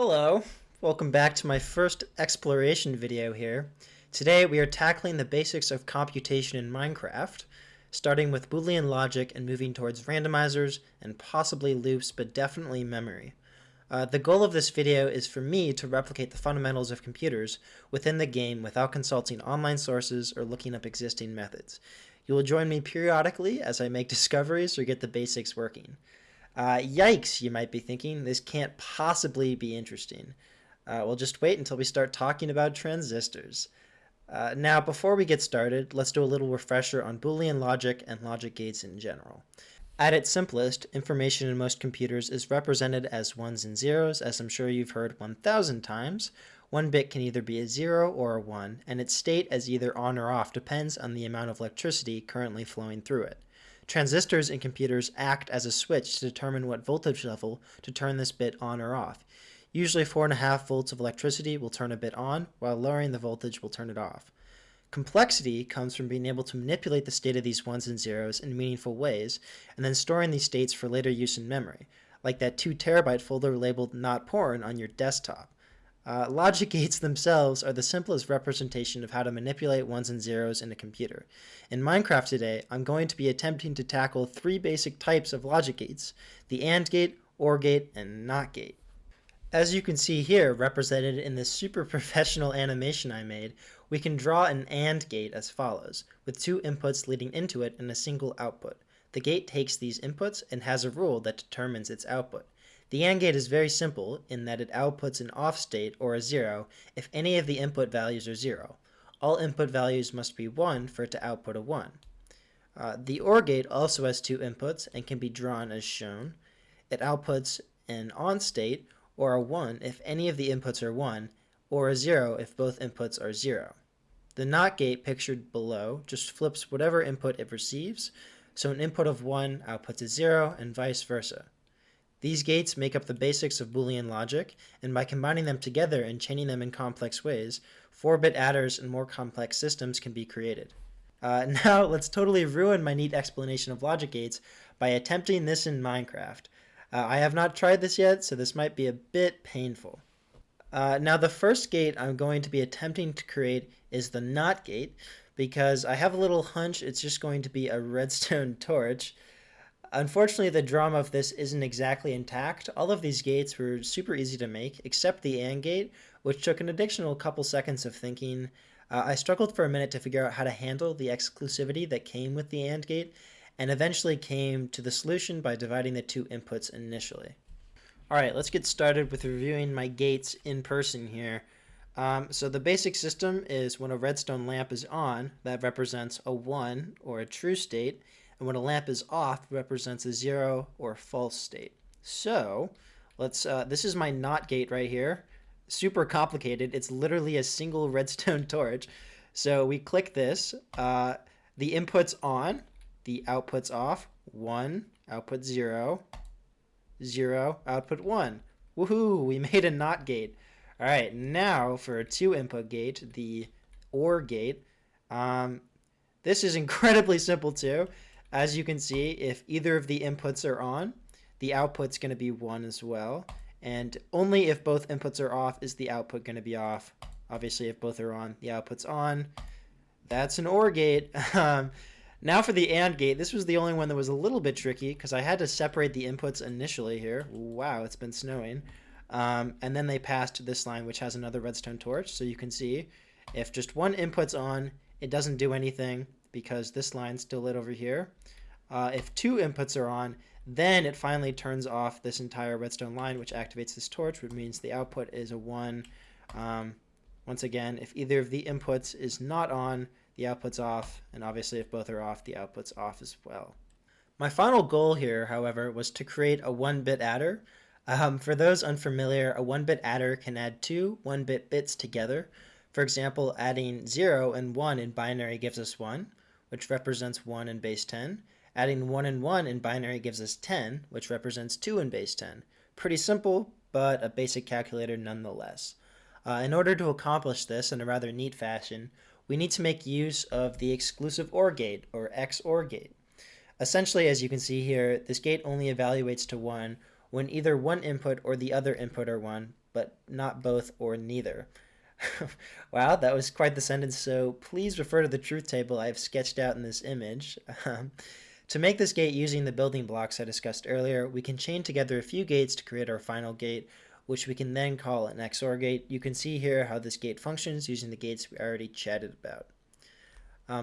Hello, welcome back to my first exploration video here. Today we are tackling the basics of computation in Minecraft, starting with Boolean logic and moving towards randomizers and possibly loops, but definitely memory. The goal of this video is for me to replicate the fundamentals of computers within the game without consulting online sources or looking up existing methods. You will join me periodically as I make discoveries or get the basics working. Yikes, you might be thinking, this can't possibly be interesting. Well, just wait until we start talking about transistors. Now, before we get started, let's do a little refresher on Boolean logic and logic gates in general. At its simplest, information in most computers is represented as ones and zeros, as I'm sure you've heard 1,000 times. One bit can either be a 0 or a 1, and its state as either on or off depends on the amount of electricity currently flowing through it. Transistors in computers act as a switch to determine what voltage level to turn this bit on or off. Usually 4.5 volts of electricity will turn a bit on, while lowering the voltage will turn it off. Complexity comes from being able to manipulate the state of these ones and zeros in meaningful ways, and then storing these states for later use in memory, like that 2 terabyte folder labeled not porn on your desktop. Logic gates themselves are the simplest representation of how to manipulate ones and zeros in a computer. In Minecraft today, I'm going to be attempting to tackle 3 basic types of logic gates: the AND gate, OR gate, and NOT gate. As you can see here, represented in this super professional animation I made, we can draw an AND gate as follows, with 2 inputs leading into it and a single output. The gate takes these inputs and has a rule that determines its output. The AND gate is very simple in that it outputs an off state, or a 0, if any of the input values are 0. All input values must be 1 for it to output a 1. The OR gate also has 2 inputs and can be drawn as shown. It outputs an on state, or a 1 if any of the inputs are 1, or a 0 if both inputs are 0. The NOT gate pictured below just flips whatever input it receives, so an input of 1 outputs a 0 and vice versa. These gates make up the basics of Boolean logic, and by combining them together and chaining them in complex ways, 4-bit adders and more complex systems can be created. Now let's totally ruin my neat explanation of logic gates by attempting this in Minecraft. I have not tried this yet, so this might be a bit painful. Now the first gate I'm going to be attempting to create is the NOT gate, because I have a little hunch it's just going to be a redstone torch. Unfortunately, the drama of this isn't exactly intact. All of these gates were super easy to make, except the AND gate, which took an additional couple seconds of thinking. I struggled for a minute to figure out how to handle the exclusivity that came with the AND gate, and eventually came to the solution by dividing the 2 inputs initially. Alright, let's get started with reviewing my gates in person here. So the basic system is when a redstone lamp is on, that represents a 1 or a true state, and when a lamp is off, represents a 0 or false state. So let's this is my NOT gate right here. Super complicated. It's literally a single redstone torch. So we click this, the input's on, the output's off, 1, output 0, 0, output 1. Woohoo, we made a NOT gate. All right, now for a 2-input gate, the OR gate. This is incredibly simple too. As you can see, if either of the inputs are on, the output's going to be 1 as well. And only if both inputs are off is the output going to be off. Obviously, if both are on, the output's on. That's an OR gate. Now for the AND gate, this was the only one that was a little bit tricky because I had to separate the inputs initially here. Wow, it's been snowing. And then they passed this line, which has another redstone torch. So you can see if just one input's on, it doesn't do anything because this line's still lit over here. If 2 inputs are on, then it finally turns off this entire redstone line, which activates this torch, which means the output is a 1. Once again, if either of the inputs is not on, the output's off, and obviously if both are off, the output's off as well. My final goal here, however, was to create a 1-bit adder. For those unfamiliar, a 1-bit adder can add 2 1-bit bits together. For example, adding 0 and 1 in binary gives us 1, which represents 1 in base 10. Adding 1 and 1 in binary gives us 10, which represents 2 in base 10. Pretty simple, but a basic calculator nonetheless. In order to accomplish this in a rather neat fashion, we need to make use of the exclusive OR gate, or XOR gate. Essentially, as you can see here, this gate only evaluates to 1 when either one input or the other input are 1, but not both or neither. Wow, that was quite the sentence, so please refer to the truth table I have sketched out in this image. To make this gate using the building blocks I discussed earlier, we can chain together a few gates to create our final gate, which we can then call an XOR gate. You can see here how this gate functions using the gates we already chatted about.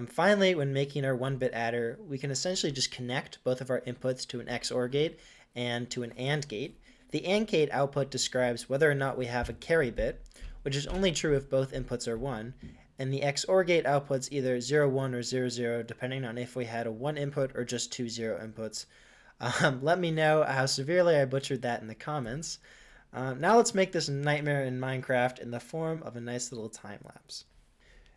Finally, when making our 1-bit adder, we can essentially just connect both of our inputs to an XOR gate and to an AND gate. The AND gate output describes whether or not we have a carry bit, which is only true if both inputs are 1, and the XOR gate outputs either 0, 1 or 0, 0, depending on if we had a 1 input or just 2 0 inputs. Let me know how severely I butchered that in the comments. Now let's make this nightmare in Minecraft in the form of a nice little time lapse.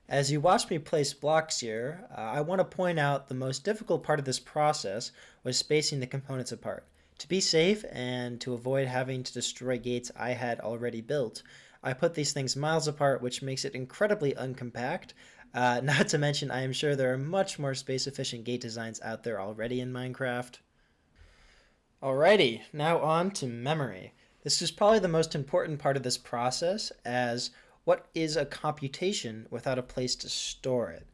As you watch me place blocks here, I want to point out the most difficult part of this process was spacing the components apart. To be safe and to avoid having to destroy gates I had already built, I put these things miles apart, which makes it incredibly uncompact. Not to mention, I am sure there are much more space-efficient gate designs out there already in Minecraft. Alrighty, now on to memory. This is probably the most important part of this process, as what is a computation without a place to store it?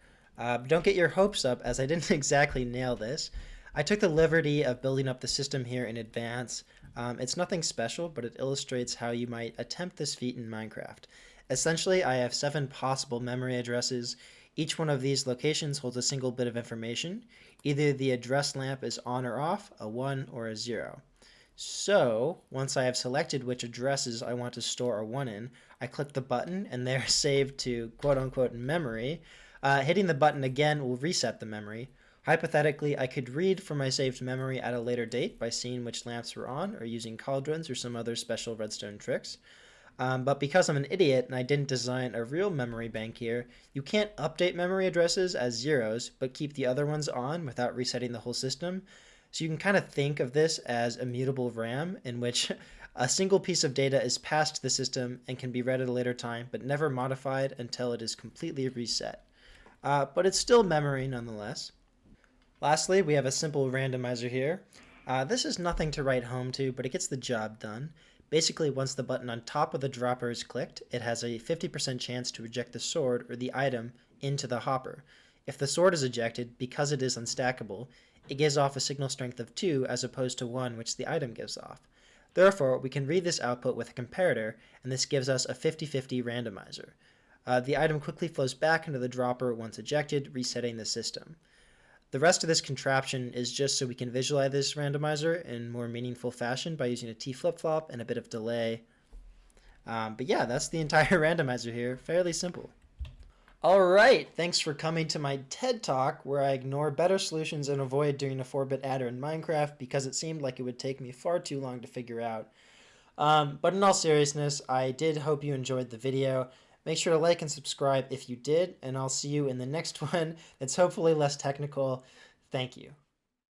Don't get your hopes up, as I didn't exactly nail this. I took the liberty of building up the system here in advance. It's nothing special, but it illustrates how you might attempt this feat in Minecraft. Essentially, I have 7 possible memory addresses. Each one of these locations holds a single bit of information. Either the address lamp is on or off, a 1 or a 0. So, once I have selected which addresses I want to store a 1 in, I click the button and they're saved to quote-unquote memory. Hitting the button again will reset the memory. Hypothetically, I could read from my saved memory at a later date by seeing which lamps were on or using cauldrons or some other special redstone tricks. But because I'm an idiot and I didn't design a real memory bank here, you can't update memory addresses as zeros but keep the other ones on without resetting the whole system. So you can kind of think of this as immutable RAM, in which a single piece of data is passed to the system and can be read at a later time but never modified until it is completely reset. But it's still memory nonetheless. Lastly, we have a simple randomizer here. This is nothing to write home to, but it gets the job done. Basically, once the button on top of the dropper is clicked, it has a 50% chance to eject the sword or the item into the hopper. If the sword is ejected, because it is unstackable, it gives off a signal strength of 2 as opposed to 1 which the item gives off. Therefore, we can read this output with a comparator, and this gives us a 50-50 randomizer. The item quickly flows back into the dropper once ejected, resetting the system. The rest of this contraption is just so we can visualize this randomizer in more meaningful fashion by using a T flip-flop and a bit of delay. But yeah, that's the entire randomizer here. Fairly simple. Alright, thanks for coming to my TED Talk where I ignore better solutions and avoid doing a 4-bit adder in Minecraft because it seemed like it would take me far too long to figure out. But in all seriousness, I did hope you enjoyed the video. Make sure to like and subscribe if you did, and I'll see you in the next one that's hopefully less technical. Thank you.